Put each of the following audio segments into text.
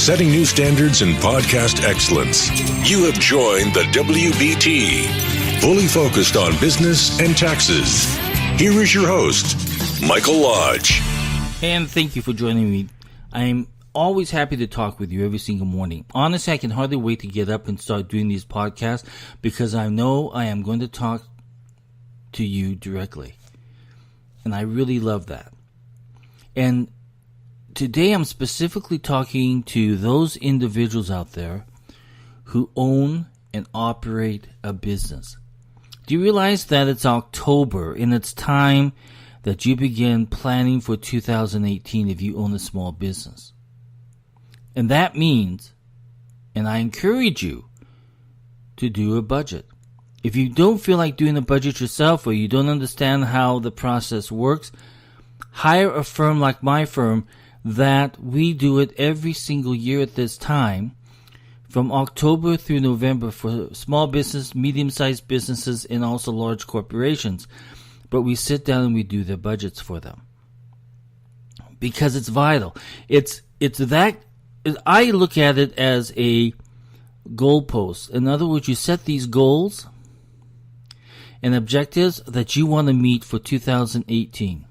setting new standards in podcast excellence. You have joined the WBT, fully focused on business and taxes. Here is your host, Michael Lodge. And thank you for joining me. I'm always happy to talk with you every single morning. Honestly, I can hardly wait to get up and start doing these podcasts because I know I am going to talk to you directly. And I really love that. And today I'm specifically talking to those individuals out there who own and operate a business. Do you realize that it's October and it's time that you begin planning for 2018 if you own a small business? And that means, and I encourage you to do a budget. If you don't feel like doing a budget yourself or you don't understand how the process works, hire a firm like my firm that we do it every single year at this time from October through November for small business, medium-sized businesses, and also large corporations. But we sit down and we do their budgets for them because it's vital. It's that I look at it as a goalpost. In other words, you set these goals and objectives that you want to meet for 2018.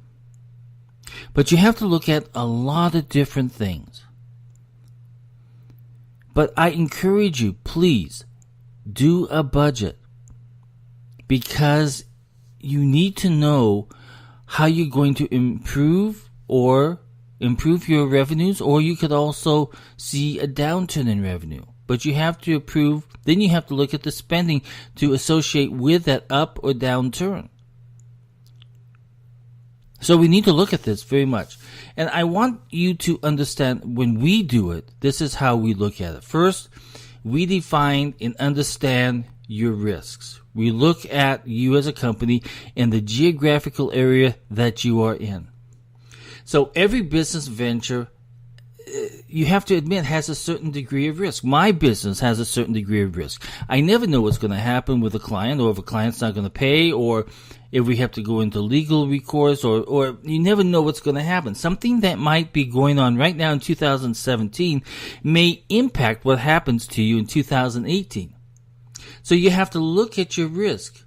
But you have to look at a lot of different things. But I encourage you, please, do a budget because you need to know how you're going to improve your revenues, or you could also see a downturn in revenue. But you have to then you have to look at the spending to associate with that up or downturn. So we need to look at this very much. And I want you to understand when we do it, this is how we look at it. First, we define and understand your risks. We look at you as a company and the geographical area that you are in. So every business venture, you have to admit, has a certain degree of risk. My business has a certain degree of risk. I never know what's going to happen with a client, or if a client's not going to pay, or if we have to go into legal recourse, or you never know what's going to happen. Something that might be going on right now in 2017 may impact what happens to you in 2018. So you have to look at your risk.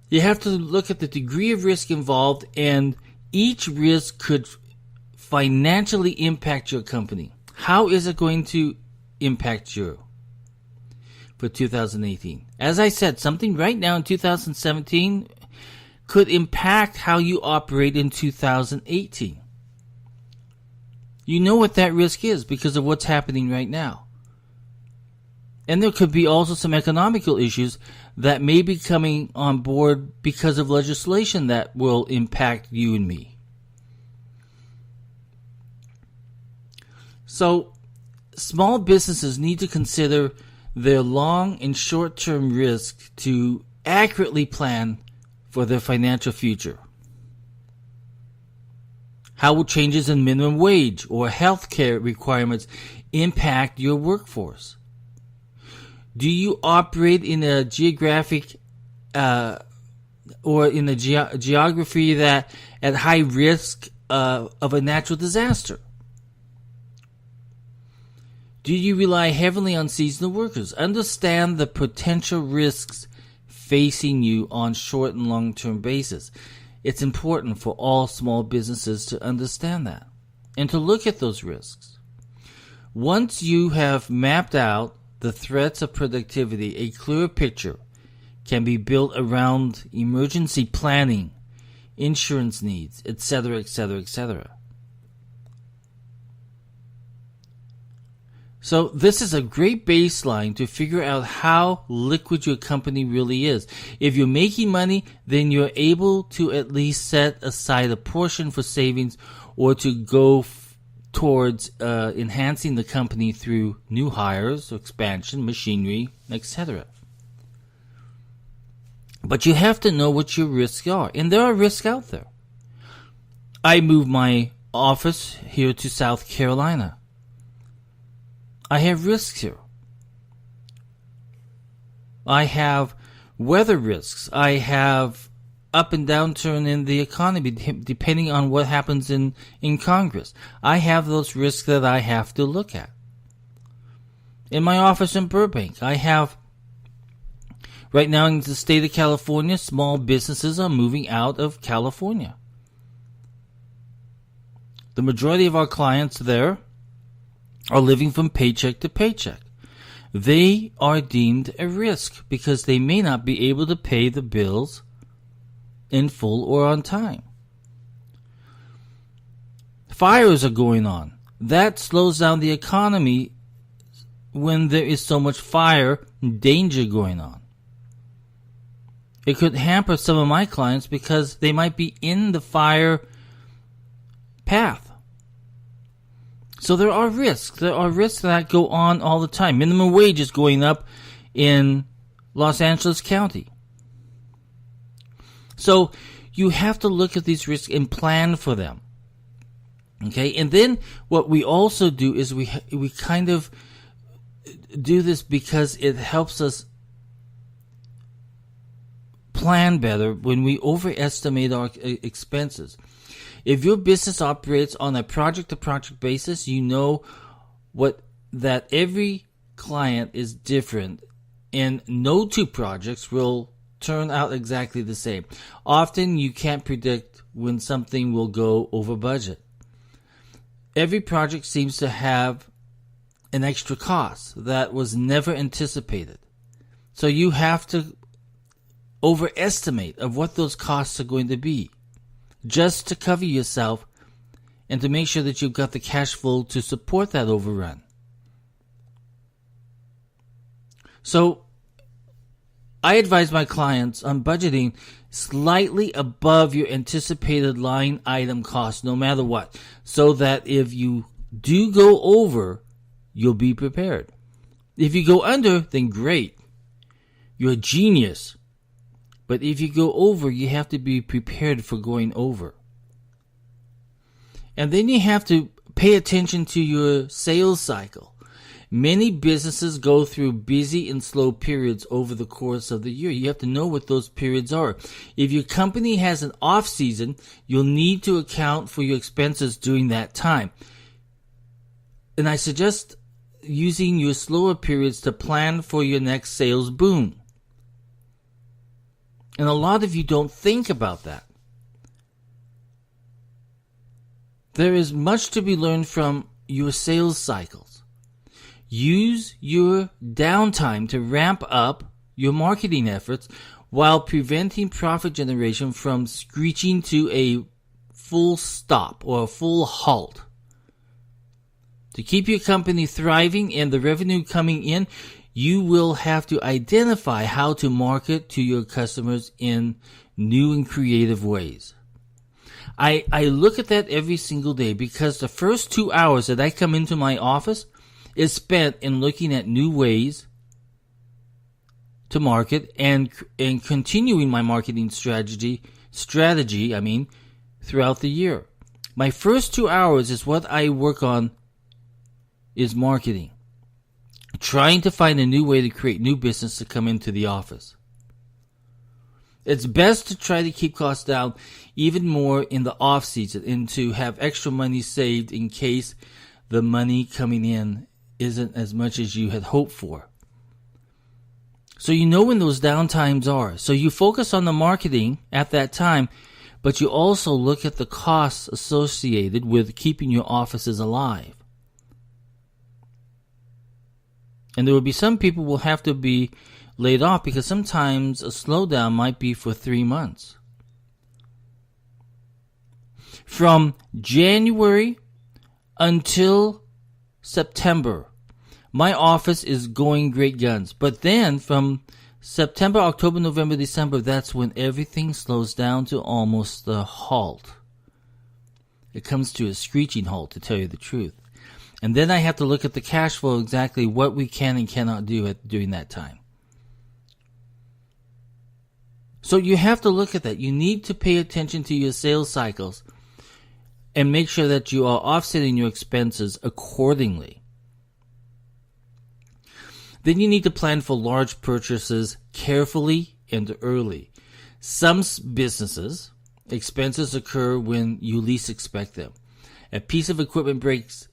You have to look at the degree of risk involved, and each risk could financially impact your company. How is it going to impact you for 2018? As I said, something right now in 2017 could impact how you operate in 2018. You know what that risk is because of what's happening right now. And there could be also some economical issues that may be coming on board because of legislation that will impact you and me. So, small businesses need to consider their long and short-term risk to accurately plan for their financial future. How will changes in minimum wage or health care requirements impact your workforce? Do you operate in a geographic or in a geography that at high risk of a natural disaster? Do you rely heavily on seasonal workers? Understand the potential risks facing you on short and long-term basis. It's important for all small businesses to understand that and to look at those risks. Once you have mapped out the threats of productivity, a clear picture can be built around emergency planning, insurance needs, etc., etc., etc. So this is a great baseline to figure out how liquid your company really is. If you're making money, then you're able to at least set aside a portion for savings or to go towards enhancing the company through new hires, expansion, machinery, etc. But you have to know what your risks are. And there are risks out there. I moved my office here to South Carolina. I have risks here. I have weather risks. I have up and downturn in the economy, depending on what happens in Congress. I have those risks that I have to look at. In my office in Burbank, I have, right now in the state of California, small businesses are moving out of California. The majority of our clients there are living from paycheck to paycheck. They are deemed a risk because they may not be able to pay the bills in full or on time. Fires are going on. That slows down the economy when there is so much fire and danger going on. It could hamper some of my clients because they might be in the fire path. So there are risks. There are risks that go on all the time. Minimum wage is going up in Los Angeles County. So you have to look at these risks and plan for them. Okay? And then what we also do is we kind of do this because it helps us plan better when we overestimate our expenses. If your business operates on a project-to-project basis, you know that every client is different, and no two projects will turn out exactly the same. Often, you can't predict when something will go over budget. Every project seems to have an extra cost that was never anticipated. So you have to overestimate of what those costs are going to be, just to cover yourself and to make sure that you've got the cash flow to support that overrun. So I advise my clients on budgeting slightly above your anticipated line item cost, no matter what, so that if you do go over, you'll be prepared. If you go under, then great. You're a genius. But if you go over, you have to be prepared for going over. And then you have to pay attention to your sales cycle. Many businesses go through busy and slow periods over the course of the year. You have to know what those periods are. If your company has an off season, you'll need to account for your expenses during that time. And I suggest using your slower periods to plan for your next sales boom. And a lot of you don't think about that. There is much to be learned from your sales cycles. Use your downtime to ramp up your marketing efforts while preventing profit generation from screeching to a full stop or a full halt. To keep your company thriving and the revenue coming in, you will have to identify how to market to your customers in new and creative ways. I look at that every single day because the first 2 hours that I come into my office is spent in looking at new ways to market and continuing my marketing strategy throughout the year. My first 2 hours is what I work on is marketing. Trying to find a new way to create new business to come into the office. It's best to try to keep costs down even more in the off season and to have extra money saved in case the money coming in isn't as much as you had hoped for. So you know when those downtimes are. So you focus on the marketing at that time, but you also look at the costs associated with keeping your offices alive. And there will be some people who will have to be laid off because sometimes a slowdown might be for 3 months. From January until September, my office is going great guns. But then from September, October, November, December, that's when everything slows down to almost a halt. It comes to a screeching halt, to tell you the truth. And then I have to look at the cash flow, exactly what we can and cannot do during that time. So you have to look at that. You need to pay attention to your sales cycles and make sure that you are offsetting your expenses accordingly. Then you need to plan for large purchases carefully and early. Some businesses, expenses occur when you least expect them. A piece of equipment breaks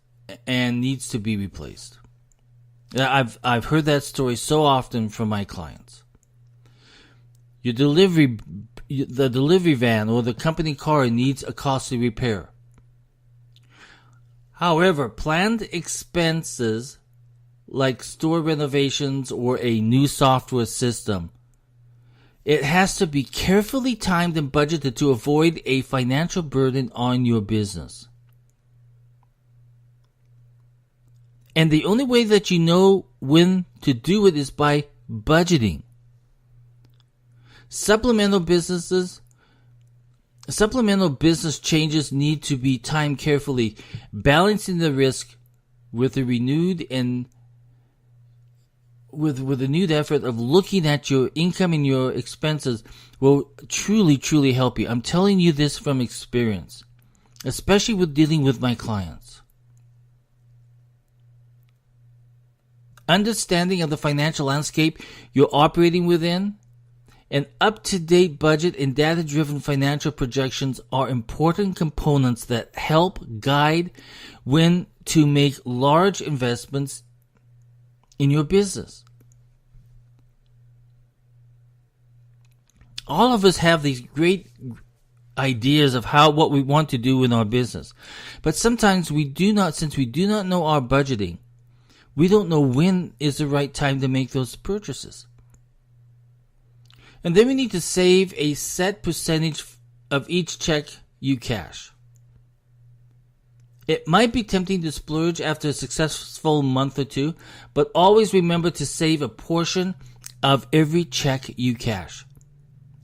and needs to be replaced. I've heard that story so often from my clients. The delivery van or the company car needs a costly repair. However, planned expenses like store renovations or a new software system, it has to be carefully timed and budgeted to avoid a financial burden on your business. And the only way that you know when to do it is by budgeting. Supplemental business changes need to be timed carefully, balancing the risk with a renewed effort of looking at your income and your expenses will truly help you. I'm telling you this from experience, especially with dealing with my clients. Understanding of the financial landscape you're operating within, an up-to-date budget and data-driven financial projections are important components that help guide when to make large investments in your business. All of us have these great ideas of what we want to do in our business. But sometimes since we do not know our budgeting, we don't know when is the right time to make those purchases. And then we need to save a set percentage of each check you cash. It might be tempting to splurge after a successful month or two, but always remember to save a portion of every check you cash.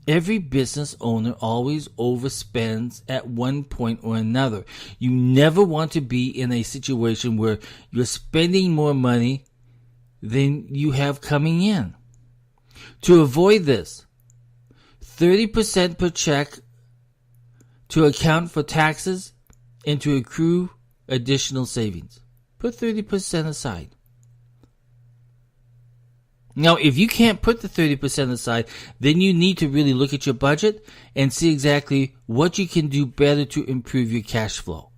Every business owner always overspends at one point or another. You never want to be in a situation where you're spending more money than you have coming in. To avoid this, 30% per check to account for taxes and to accrue additional savings. Put 30% aside. Now, if you can't put the 30% aside, then you need to really look at your budget and see exactly what you can do better to improve your cash flow.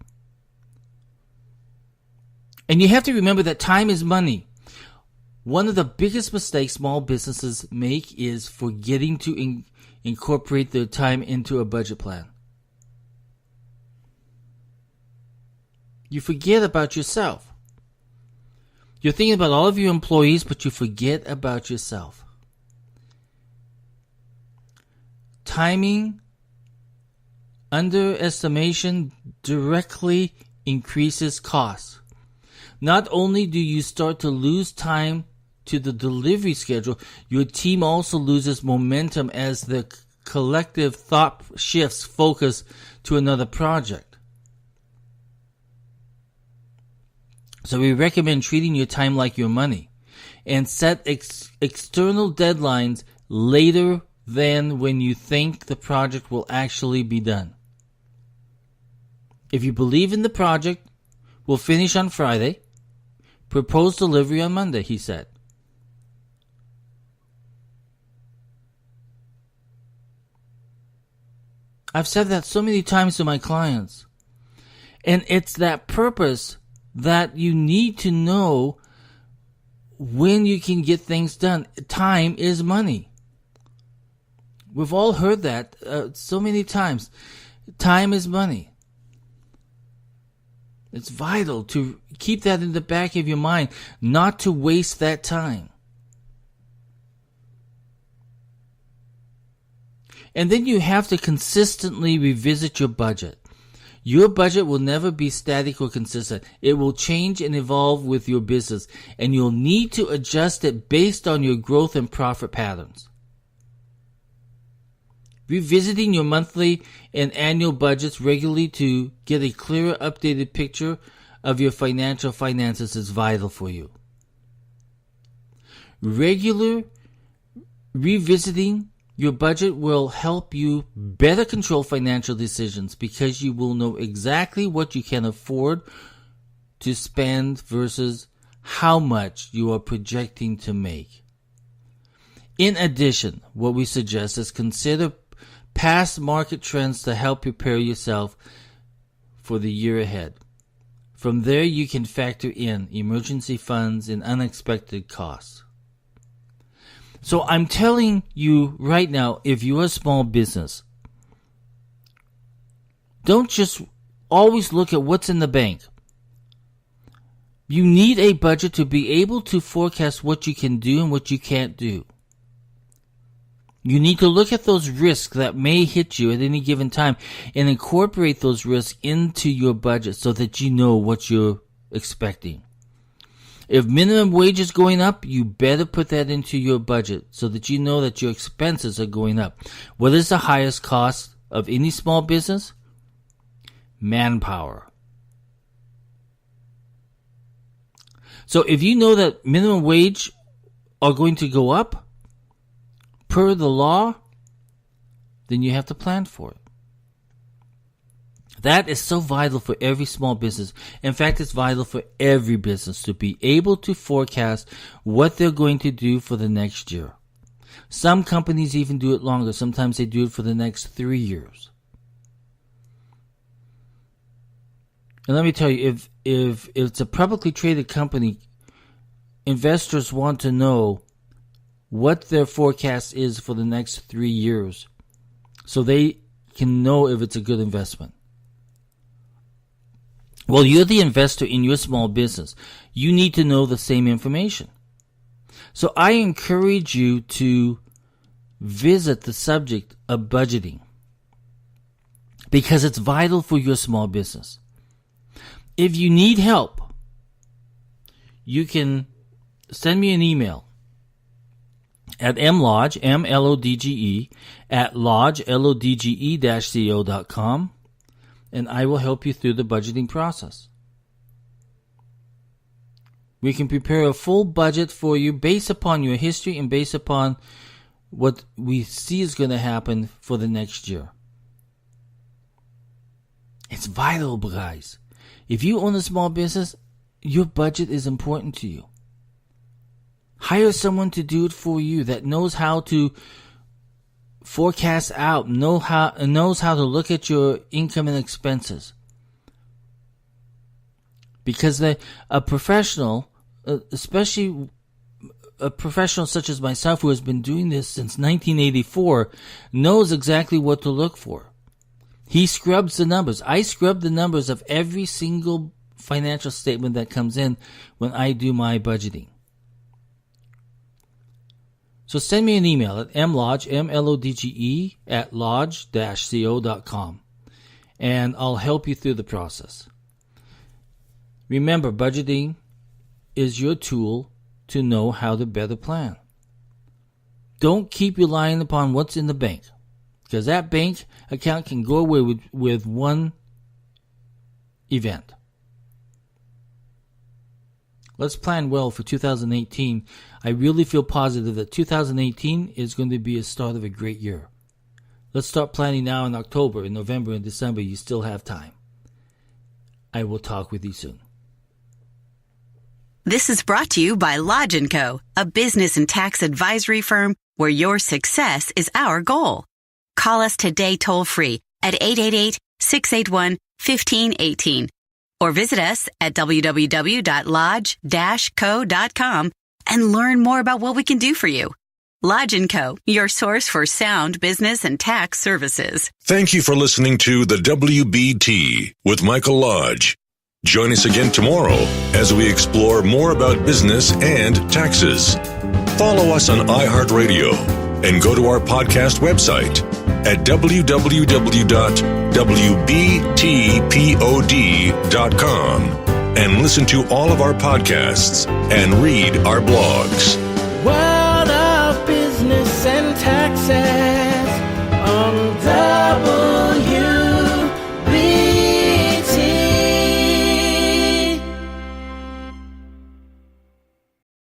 And you have to remember that time is money. One of the biggest mistakes small businesses make is forgetting to incorporate their time into a budget plan. You forget about yourself. You're thinking about all of your employees, but you forget about yourself. Timing underestimation directly increases costs. Not only do you start to lose time to the delivery schedule, your team also loses momentum as the collective thought shifts focus to another project. So we recommend treating your time like your money and set external deadlines later than when you think the project will actually be done. If you believe in the project, we'll finish on Friday, propose delivery on Monday, he said. I've said that so many times to my clients. And it's that purpose that you need to know when you can get things done. Time is money. We've all heard that so many times. Time is money. It's vital to keep that in the back of your mind, not to waste that time. And then you have to consistently revisit your budget. Your budget will never be static or consistent. It will change and evolve with your business, and you'll need to adjust it based on your growth and profit patterns. Revisiting your monthly and annual budgets regularly to get a clearer, updated picture of your finances is vital for you. Regular revisiting your budget will help you better control financial decisions because you will know exactly what you can afford to spend versus how much you are projecting to make. In addition, what we suggest is consider past market trends to help prepare yourself for the year ahead. From there, you can factor in emergency funds and unexpected costs. So I'm telling you right now, if you're a small business, don't just always look at what's in the bank. You need a budget to be able to forecast what you can do and what you can't do. You need to look at those risks that may hit you at any given time and incorporate those risks into your budget so that you know what you're expecting. If minimum wage is going up, you better put that into your budget so that you know that your expenses are going up. What is the highest cost of any small business? Manpower. So if you know that minimum wage are going to go up per the law, then you have to plan for it. That is so vital for every small business. In fact, it's vital for every business to be able to forecast what they're going to do for the next year. Some companies even do it longer. Sometimes they do it for the next 3 years. And let me tell you, if it's a publicly traded company, investors want to know what their forecast is for the next 3 years so they can know if it's a good investment. Well, you're the investor in your small business. You need to know the same information. So I encourage you to visit the subject of budgeting because it's vital for your small business. If you need help, you can send me an email at mlodge, M-L-O-D-G-E, at lodge, L-O-D-G-E-CO.com, and I will help you through the budgeting process. We can prepare a full budget for you based upon your history and based upon what we see is going to happen for the next year. It's vital, guys. If you own a small business, your budget is important to you. Hire someone to do it for you that knows how to forecast out, knows how to look at your income and expenses. Because a professional, especially a professional such as myself who has been doing this since 1984, knows exactly what to look for. He scrubs the numbers. I scrub the numbers of every single financial statement that comes in when I do my budgeting. So send me an email at mlodge, M-L-O-D-G-E, at lodge-co.com, and I'll help you through the process. Remember, budgeting is your tool to know how to better plan. Don't keep relying upon what's in the bank, because that bank account can go away with one event. Let's plan well for 2018. I really feel positive that 2018 is going to be a start of a great year. Let's start planning now in October, in November, and December. You still have time. I will talk with you soon. This is brought to you by Lodge & Co., a business and tax advisory firm where your success is our goal. Call us today toll-free at 888-681-1518 or visit us at www.lodge-co.com and learn more about what we can do for you. Lodge & Co., your source for sound business and tax services. Thank you for listening to the WBT with Michael Lodge. Join us again tomorrow as we explore more about business and taxes. Follow us on iHeartRadio and go to our podcast website at www.wbtpod.com and listen to all of our podcasts and read our blogs.